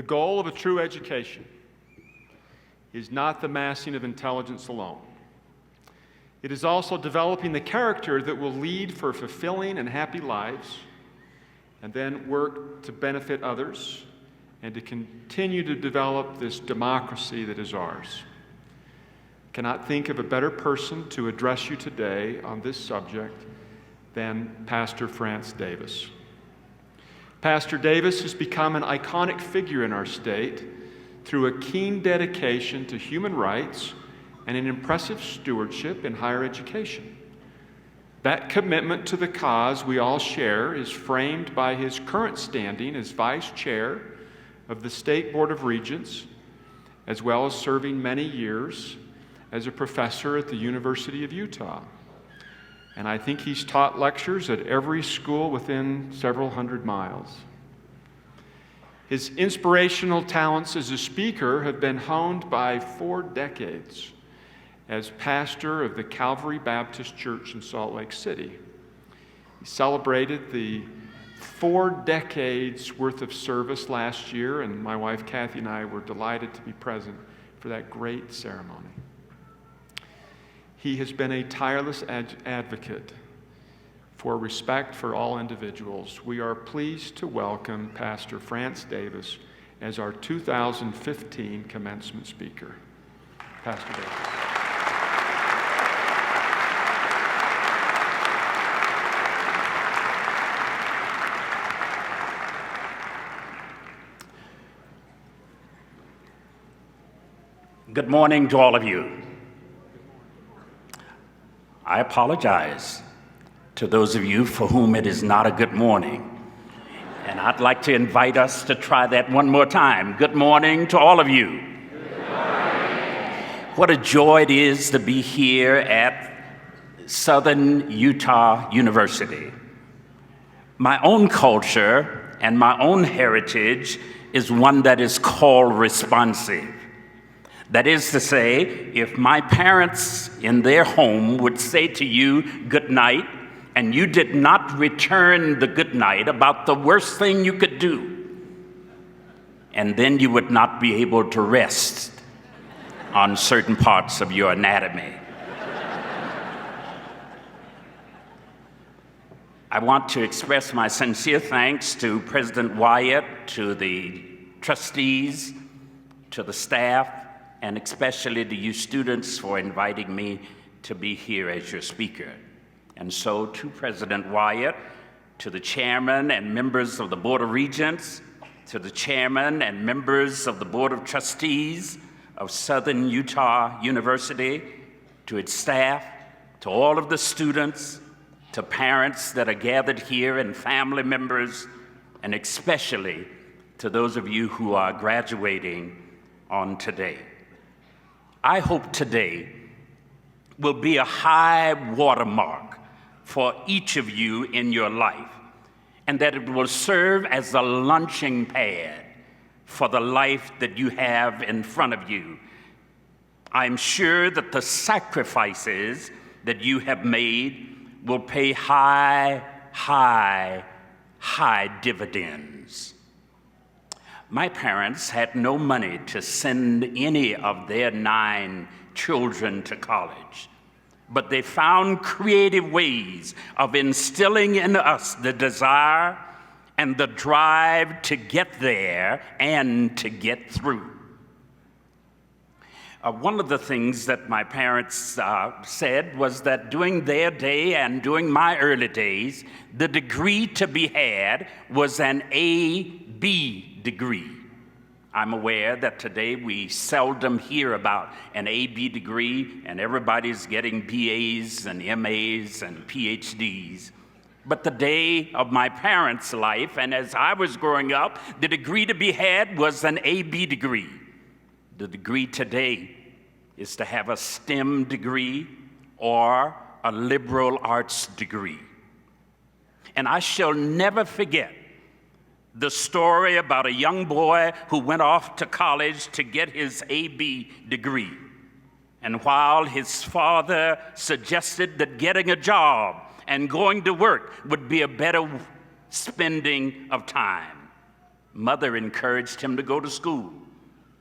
The goal of a true education is not the massing of intelligence alone. It is also developing the character that will lead for fulfilling and happy lives, and then work to benefit others and to continue to develop this democracy that is ours. I cannot think of a better person to address you today on this subject than Pastor France Davis. Pastor Davis has become an iconic figure in our state through a keen dedication to human rights and an impressive stewardship in higher education. That commitment to the cause we all share is framed by his current standing as Vice Chair of the State Board of Regents, as well as serving many years as a professor at the University of Utah. And I think he's taught lectures at every school within several hundred miles. His inspirational talents as a speaker have been honed by 4 decades as pastor of the Calvary Baptist Church in Salt Lake City. He celebrated the 4 decades worth of service last year, and my wife Kathy and I were delighted to be present for that great ceremony. He has been a tireless advocate for respect for all individuals. We are pleased to welcome Pastor France Davis as our 2015 commencement speaker. Pastor Davis. Good morning to all of you. I apologize to those of you for whom it is not a good morning. And I'd like to invite us to try that one more time. Good morning to all of you. Good morning. What a joy it is to be here at Southern Utah University. My own culture and my own heritage is one that is called responsive. That is to say, if my parents in their home would say to you, good night, and you did not return the good night about the worst thing you could do, and then you would not be able to rest on certain parts of your anatomy. I want to express my sincere thanks to President Wyatt, to the trustees, to the staff, and especially to you students for inviting me to be here as your speaker. And so to President Wyatt, to the chairman and members of the Board of Regents, to the chairman and members of the Board of Trustees of Southern Utah University, to its staff, to all of the students, to parents that are gathered here and family members, and especially to those of you who are graduating on today. I hope today will be a high watermark for each of you in your life, and that it will serve as a launching pad for the life that you have in front of you. I'm sure that the sacrifices that you have made will pay high dividends. My parents had no money to send any of their 9 children to college, but they found creative ways of instilling in us the desire and the drive to get there and to get through. One of the things that my parents said was that during their day and during my early days, the degree to be had was an A.B. degree. I'm aware that today we seldom hear about an A.B. degree, and everybody's getting B.A.s and M.A.s and Ph.D.s. But the day of my parents' life, and as I was growing up, the degree to be had was an A.B. degree. The degree today is to have a STEM degree or a liberal arts degree. And I shall never forget the story about a young boy who went off to college to get his A.B. degree. And while his father suggested that getting a job and going to work would be a better spending of time, Mother encouraged him to go to school,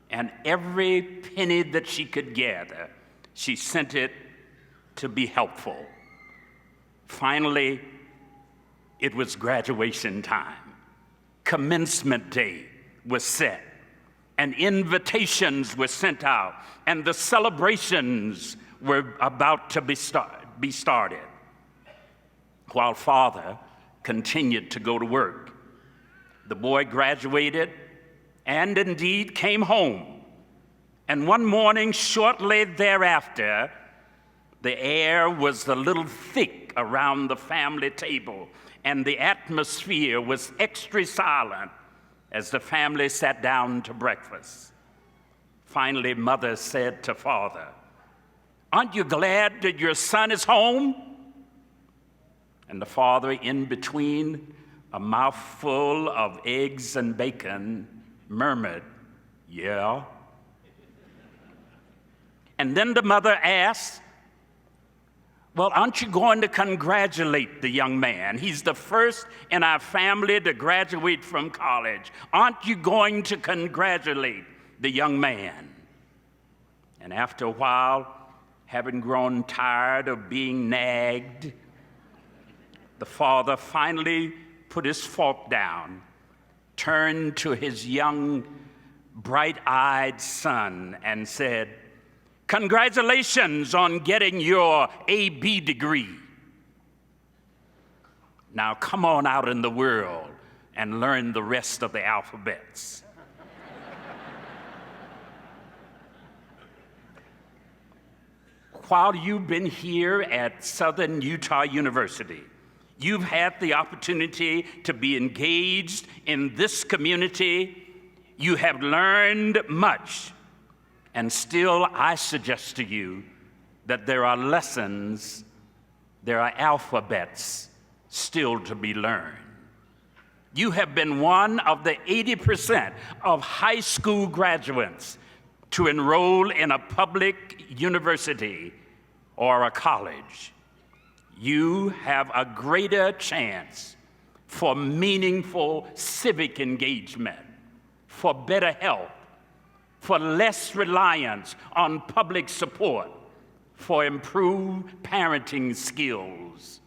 and every penny that she could gather, she sent it to be helpful. Finally, it was graduation time. Commencement day was set, and invitations were sent out, and the celebrations were about to be started, while father continued to go to work. The boy graduated and indeed came home. And one morning shortly thereafter, the air was a little thick around the family table, and the atmosphere was extra silent as the family sat down to breakfast. Finally, mother said to father, "Aren't you glad that your son is home?" And the father, in between a mouthful of eggs and bacon, murmured, "Yeah." And then the mother asked, "Well, aren't you going to congratulate the young man? He's the first in our family to graduate from college. Aren't you going to congratulate the young man?" And after a while, having grown tired of being nagged, the father finally put his fork down, turned to his young, bright-eyed son and said, "Congratulations on getting your AB degree. Now come on out in the world and learn the rest of the alphabets." While you've been here at Southern Utah University, you've had the opportunity to be engaged in this community. You have learned much. And still, I suggest to you that there are lessons, there are alphabets still to be learned. You have been one of the 80% of high school graduates to enroll in a public university or a college. You have a greater chance for meaningful civic engagement, for better health, for less reliance on public support, for improved parenting skills,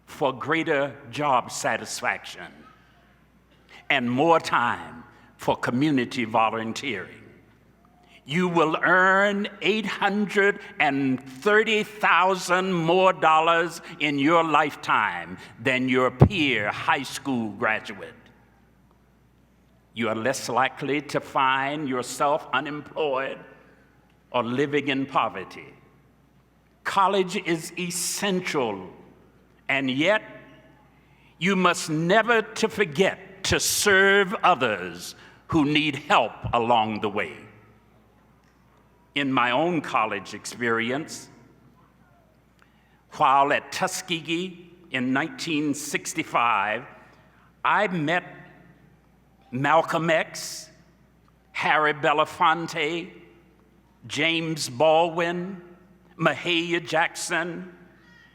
for greater job satisfaction, and more time for community volunteering. You will earn $830,000 more in your lifetime than your peer high school graduate. You are less likely to find yourself unemployed or living in poverty. College is essential, and yet you must never to forget to serve others who need help along the way. In my own college experience, while at Tuskegee in 1965, I met Malcolm X, Harry Belafonte, James Baldwin, Mahalia Jackson,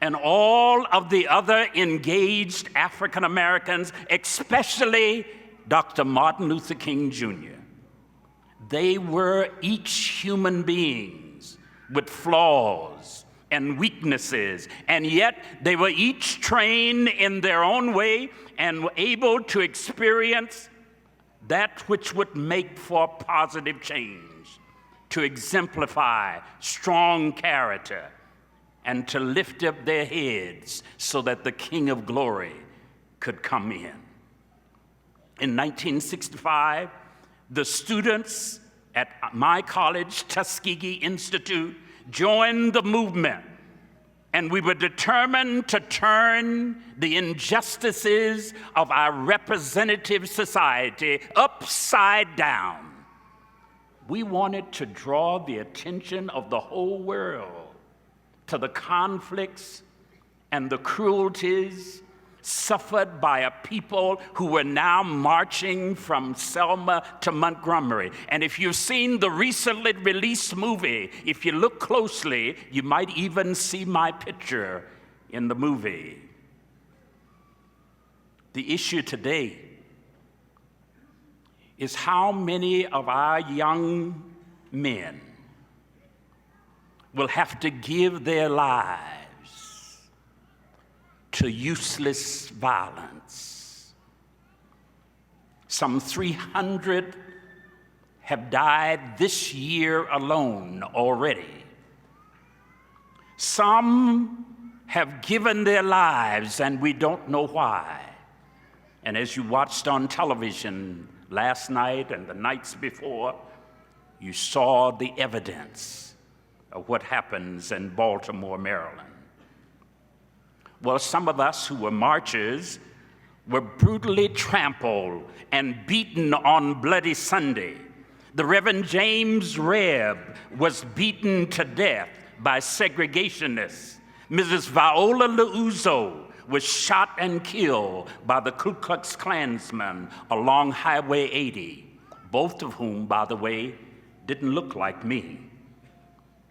and all of the other engaged African Americans, especially Dr. Martin Luther King Jr. They were each human beings with flaws and weaknesses, and yet they were each trained in their own way and were able to experience that which would make for positive change, to exemplify strong character, and to lift up their heads so that the King of Glory could come in. In 1965, the students at my college, Tuskegee Institute, joined the movement, and we were determined to turn the injustices of our representative society upside down. We wanted to draw the attention of the whole world to the conflicts and the cruelties suffered by a people who were now marching from Selma to Montgomery. And if you've seen the recently released movie, if you look closely, you might even see my picture in the movie. The issue today is how many of our young men will have to give their lives to useless violence. Some 300 have died this year alone already. Some have given their lives and we don't know why. And as you watched on television last night and the nights before, you saw the evidence of what happens in Baltimore, Maryland. Well, some of us who were marchers were brutally trampled and beaten on Bloody Sunday. The Reverend James Rebb was beaten to death by segregationists. Mrs. Viola Liuzzo was shot and killed by the Ku Klux Klansmen along Highway 80, both of whom, by the way, didn't look like me.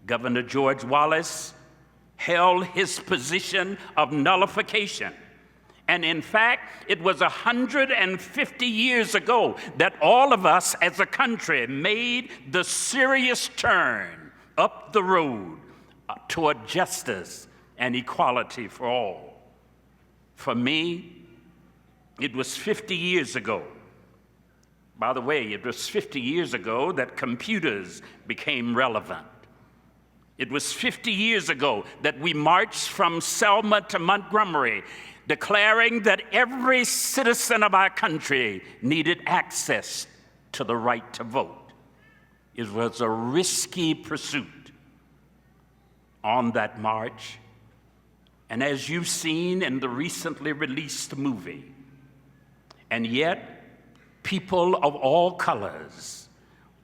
Governor George Wallace held his position of nullification. And in fact, it was 150 years ago that all of us as a country made the serious turn up the road toward justice and equality for all. For me, it was 50 years ago. By the way, it was 50 years ago that computers became relevant. It was 50 years ago that we marched from Selma to Montgomery, declaring that every citizen of our country needed access to the right to vote. It was a risky pursuit on that march. And as you've seen in the recently released movie, and yet people of all colors,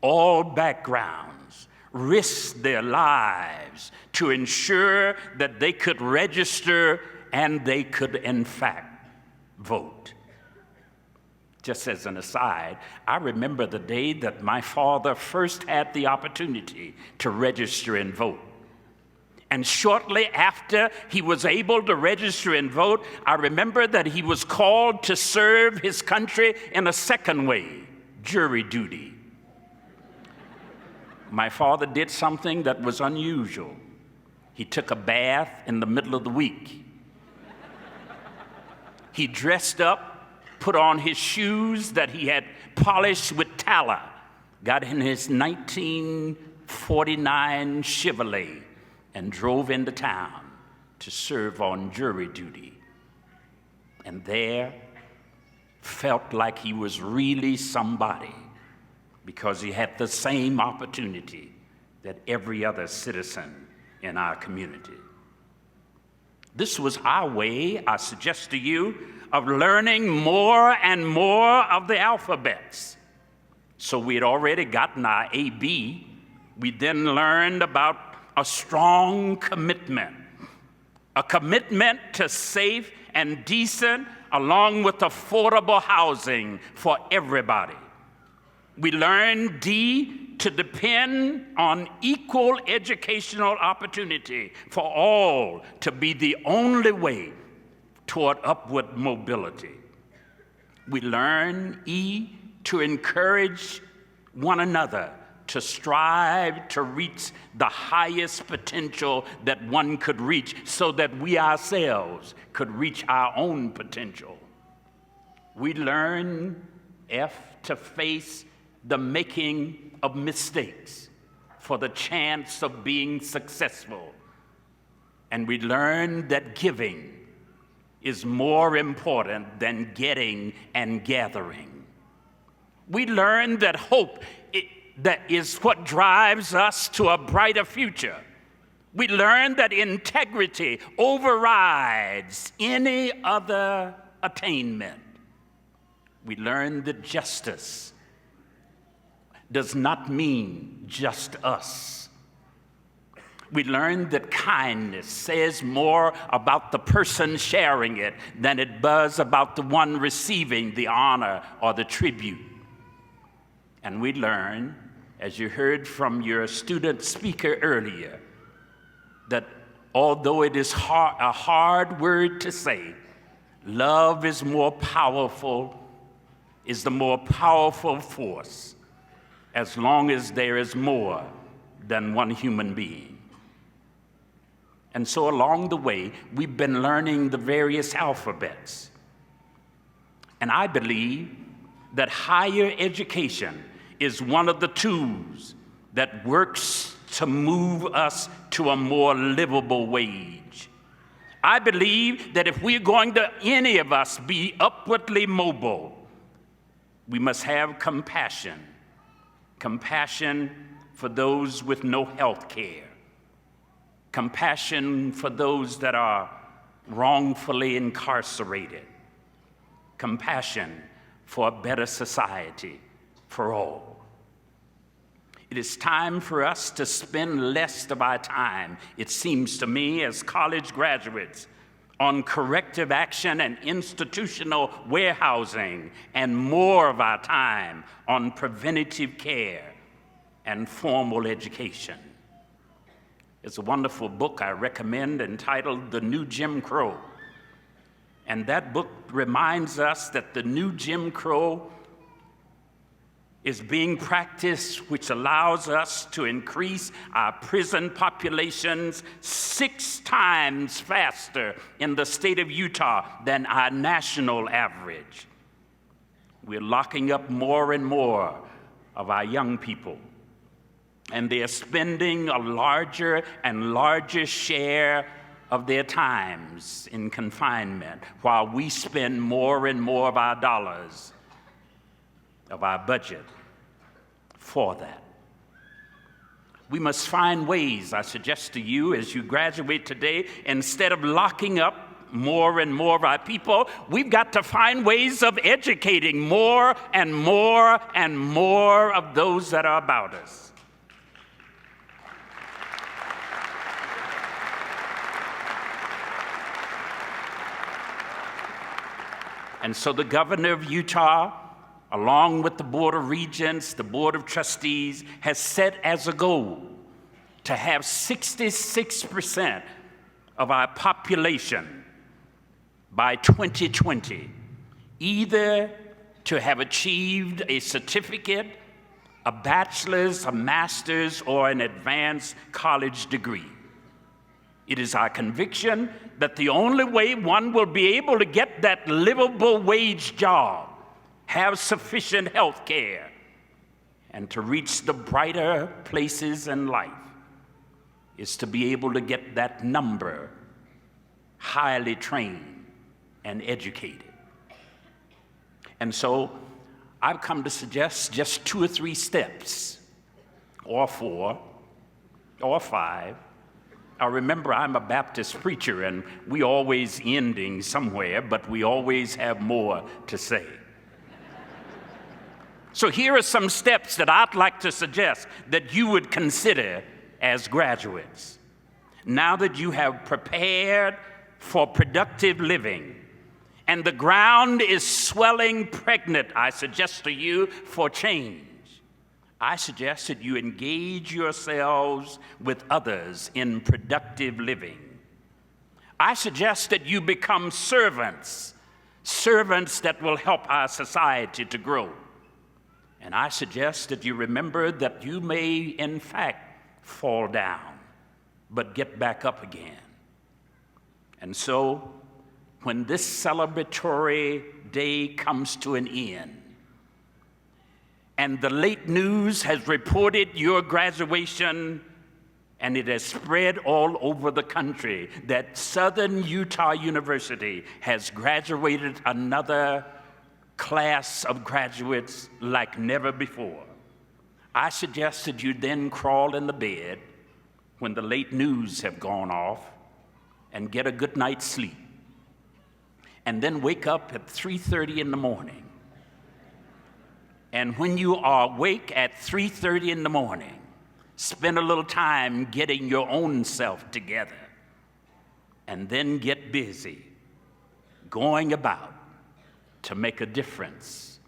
all backgrounds, risked their lives to ensure that they could register and they could, in fact, vote. Just as an aside, I remember the day that my father first had the opportunity to register and vote. And shortly after he was able to register and vote, I remember that he was called to serve his country in a second way, jury duty. My father did something that was unusual. He took a bath in the middle of the week. He dressed up, put on his shoes that he had polished with tallow, got in his 1949 Chevrolet, and drove into town to serve on jury duty. And there felt like he was really somebody because he had the same opportunity that every other citizen in our community. This was our way, I suggest to you, of learning more and more of the alphabets. So we had already gotten our AB. We then learned about a strong commitment, a commitment to safe and decent, along with affordable housing for everybody. We learned D, to depend on equal educational opportunity for all to be the only way toward upward mobility. We learn E, to encourage one another to strive to reach the highest potential that one could reach so that we ourselves could reach our own potential. We learn F, to face the making of mistakes for the chance of being successful. And we learn that giving is more important than getting and gathering. We learn that hope that is what drives us to a brighter future. We learn that integrity overrides any other attainment. We learn that justice does not mean just us. We learn that kindness says more about the person sharing it than it does about the one receiving the honor or the tribute. And we learn, as you heard from your student speaker earlier, that although it is a hard word to say, love is more powerful is the more powerful force as long as there is more than one human being. And so along the way, we've been learning the various alphabets. And I believe that higher education is one of the tools that works to move us to a more livable wage. I believe that if we're going to, any of us, be upwardly mobile, we must have compassion. Compassion for those with no health care. Compassion for those that are wrongfully incarcerated. Compassion for a better society for all. It is time for us to spend less of our time, it seems to me, as college graduates, on corrective action and institutional warehousing, and more of our time on preventative care and formal education. It's a wonderful book I recommend entitled The New Jim Crow. And that book reminds us that the new Jim Crow is being practiced, which allows us to increase our prison populations 6 times faster in the state of Utah than our national average. We're locking up more and more of our young people, and they're spending a larger and larger share of their times in confinement, while we spend more and more of our dollars, of our budget, for that. We must find ways, I suggest to you as you graduate today, instead of locking up more and more of our people, we've got to find ways of educating more and more and more of those that are about us. And so the governor of Utah, along with the Board of Regents, the Board of Trustees, has set as a goal to have 66% of our population by 2020 either to have achieved a certificate, a bachelor's, a master's, or an advanced college degree. It is our conviction that the only way one will be able to get that livable wage job, have sufficient health care, and to reach the brighter places in life is to be able to get that number highly trained and educated. And so I've come to suggest just 2 or 3 steps, or 4, or 5. Now remember, I'm a Baptist preacher, and we always ending somewhere, but we always have more to say. So here are some steps that I'd like to suggest that you would consider as graduates. Now that you have prepared for productive living, and the ground is swelling pregnant, I suggest to you, for change. I suggest that you engage yourselves with others in productive living. I suggest that you become servants that will help our society to grow. And I suggest that you remember that you may, in fact, fall down, but get back up again. And so, when this celebratory day comes to an end, and the late news has reported your graduation, and it has spread all over the country that Southern Utah University has graduated another class of graduates like never before, I suggest that you then crawl in the bed when the late news have gone off and get a good night's sleep, and then wake up at 3:30 in the morning. And when you are awake at 3:30 in the morning, spend a little time getting your own self together, and then get busy going about to make a difference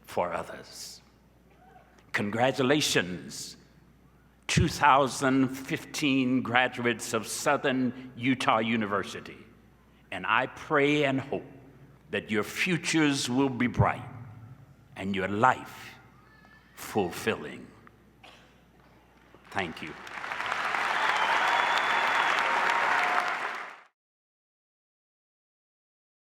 for others. Congratulations, 2015 graduates of Southern Utah University. And I pray and hope that your futures will be bright and your life fulfilling. Thank you.